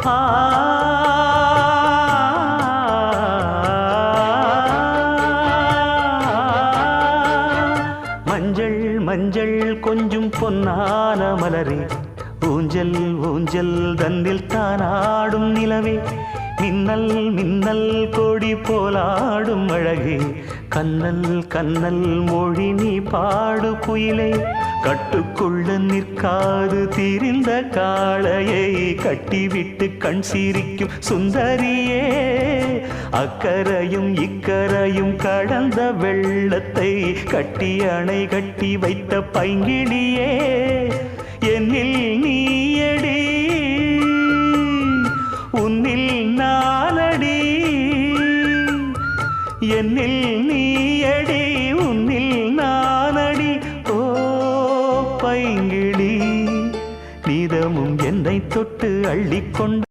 ஆ மஞ்சள் மஞ்சள் கொஞ்சம் பொன்னான மலரே, ஊஞ்சல் ஊஞ்சல் தன்னில் தானாடும் நிலவே, மின்னல் மின்னல் கொடி போலாடும் அழகே, கண்ணல் கண்ணல் மொழி நீ பாடு குயிலே, கட்டுக்குள்ள நிற்காது திரிந்த காளையை கட்டிவிட்டு கண் சிரிக்கும் சுந்தரியே, அக்கரையும் இக்கரையும் கடந்த வெள்ளத்தை கட்டி அணை கட்டி வைத்த பைங்கிளியே, என்னில் நீயடி உன்னில் நானடி, என்னில் நீயடி உன்னில் நானடி. ஓ பைங்கிளி, நீதமும் என்னை தொட்டு அள்ளிக்கொண்டு